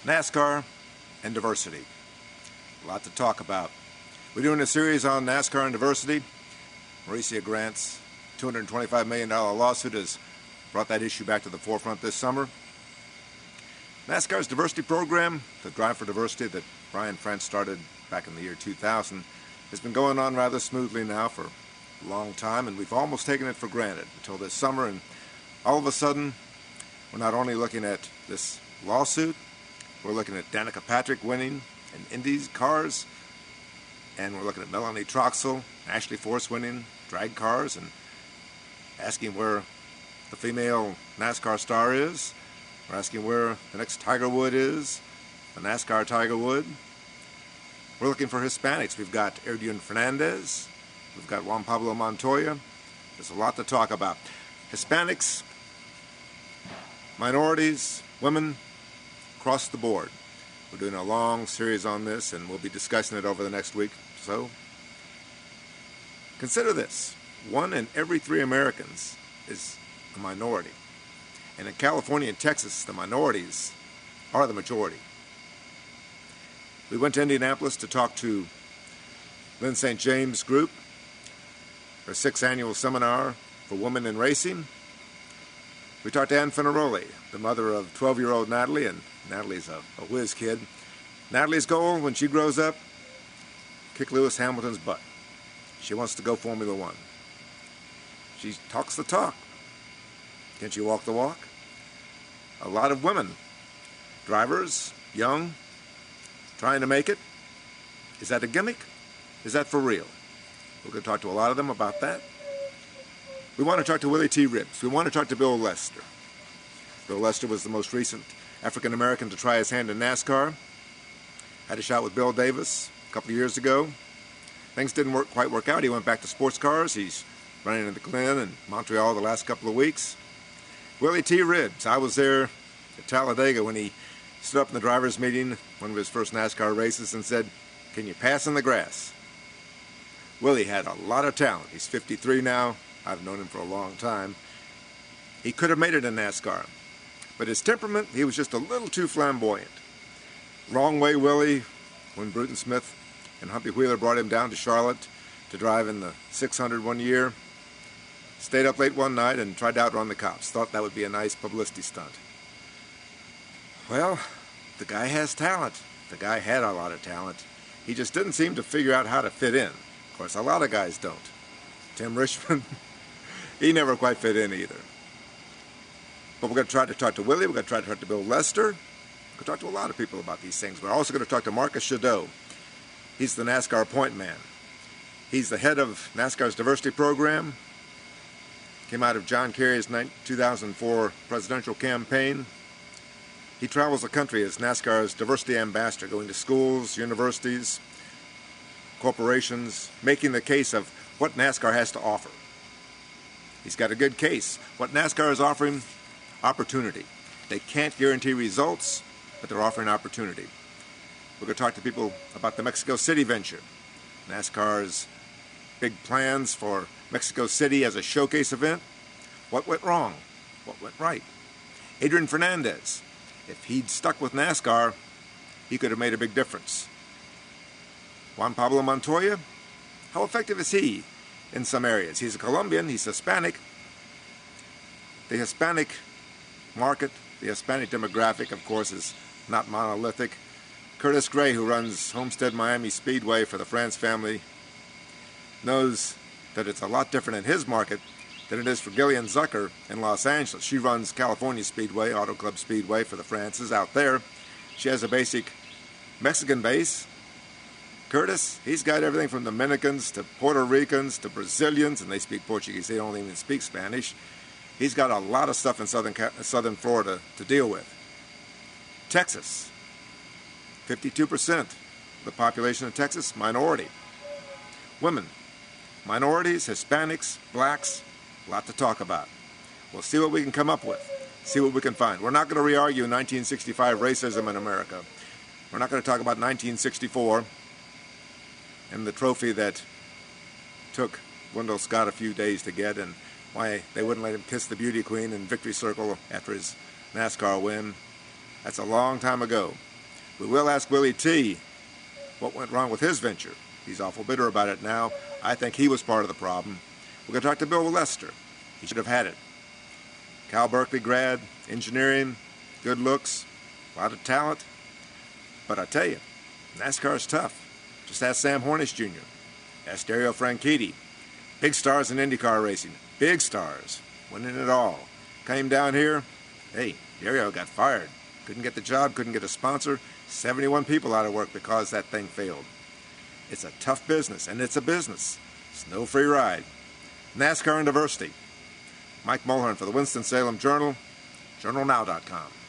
NASCAR and diversity. A lot to talk about. We're doing a series on NASCAR and diversity. Mauricia Grant's $225 million lawsuit has brought that issue back to the forefront this summer. NASCAR's diversity program, the Drive for Diversity that Brian French started back in the year 2000, has been going on rather smoothly now for a long time, and we've almost taken it for granted until this summer, and all of a sudden, we're not only looking at this lawsuit, we're looking at Danica Patrick winning in Indy's cars, and we're looking at Melanie Troxel, Ashley Force winning drag cars, and asking where the female NASCAR star is. We're asking where the next Tiger Wood is, the NASCAR Tiger Wood. We're looking for Hispanics. We've got Adrian Fernandez. We've got Juan Pablo Montoya. There's a lot to talk about. Hispanics, minorities, women, across the board. We're doing a long series on this, and we'll be discussing it over the next week. So, consider this. 1 in every 3 Americans is a minority. And in California and Texas, the minorities are the majority. We went to Indianapolis to talk to Lynn St. James Group, their 6th annual seminar for women in racing. We talked to Ann Finaroli, the mother of 12-year-old Natalie, and Natalie's a whiz kid. Natalie's goal when she grows up, kick Lewis Hamilton's butt. She wants to go Formula One. She talks the talk. Can she walk the walk? A lot of women, drivers, young, trying to make it. Is that a gimmick? Is that for real? We're going to talk to a lot of them about that. We want to talk to Willie T. Ribbs. We want to talk to Bill Lester. Bill Lester was the most recent African-American to try his hand in NASCAR. Had a shot with Bill Davis a couple of years ago. Things didn't quite work out. He went back to sports cars. He's running in the Glen and Montreal the last couple of weeks. Willie T. Ribbs. I was there at Talladega when he stood up in the driver's meeting, one of his first NASCAR races, and said, "Can you pass in the grass?" Willie had a lot of talent. He's 53 now. I've known him for a long time. He could have made it in NASCAR. But his temperament, he was just a little too flamboyant. Wrong way Willie when Bruton Smith and Humpy Wheeler brought him down to Charlotte to drive in the 600 one year. Stayed up late one night and tried to outrun the cops. Thought that would be a nice publicity stunt. Well, the guy has talent. The guy had a lot of talent. He just didn't seem to figure out how to fit in. Of course, a lot of guys don't. Tim Richmond, he never quite fit in either. But we're going to try to talk to Willie. We're going to try to talk to Bill Lester. We're going to talk to a lot of people about these things. We're also going to talk to Marcus Shadow. He's the NASCAR point man. He's the head of NASCAR's diversity program. Came out of John Kerry's 2004 presidential campaign. He travels the country as NASCAR's diversity ambassador, going to schools, universities, corporations, making the case of what NASCAR has to offer. He's got a good case. What NASCAR is offering, opportunity. They can't guarantee results, but they're offering opportunity. We're going to talk to people about the Mexico City venture. NASCAR's big plans for Mexico City as a showcase event. What went wrong? What went right? Adrian Fernandez. If he'd stuck with NASCAR, he could have made a big difference. Juan Pablo Montoya. How effective is he in some areas? He's a Colombian. He's Hispanic. The Hispanic market, the Hispanic demographic, of course, is not monolithic. Curtis Gray, who runs Homestead Miami Speedway for the France family, knows that it's a lot different in his market than it is for Gillian Zucker in Los Angeles. She runs California Speedway, Auto Club Speedway for the Frances out there. She has a basic Mexican base. Curtis, he's got everything from Dominicans to Puerto Ricans to Brazilians, and they speak Portuguese. They don't even speak Spanish. He's got a lot of stuff in southern Florida to deal with. Texas, 52% of the population of Texas, minority. Women, minorities, Hispanics, blacks, a lot to talk about. We'll see what we can come up with, see what we can find. We're not going to re-argue 1965 racism in America. We're not going to talk about 1964 and the trophy that took Wendell Scott a few days to get, and why they wouldn't let him kiss the beauty queen in Victory Circle after his NASCAR win. That's a long time ago. We will ask Willie T. what went wrong with his venture. He's awful bitter about it now. I think he was part of the problem. We're going to talk to Bill Lester. He should have had it. Cal Berkeley grad, engineering, good looks, a lot of talent. But I tell you, NASCAR's tough. Just ask Sam Hornish Jr. Ask Dario Franchitti. Big stars in IndyCar racing. Big stars. Winning it all. Came down here. Hey, Dario got fired. Couldn't get the job, couldn't get a sponsor. 71 people out of work because that thing failed. It's a tough business, and it's a business. It's no free ride. NASCAR and diversity. Mike Mulhern for the Winston-Salem Journal, journalnow.com.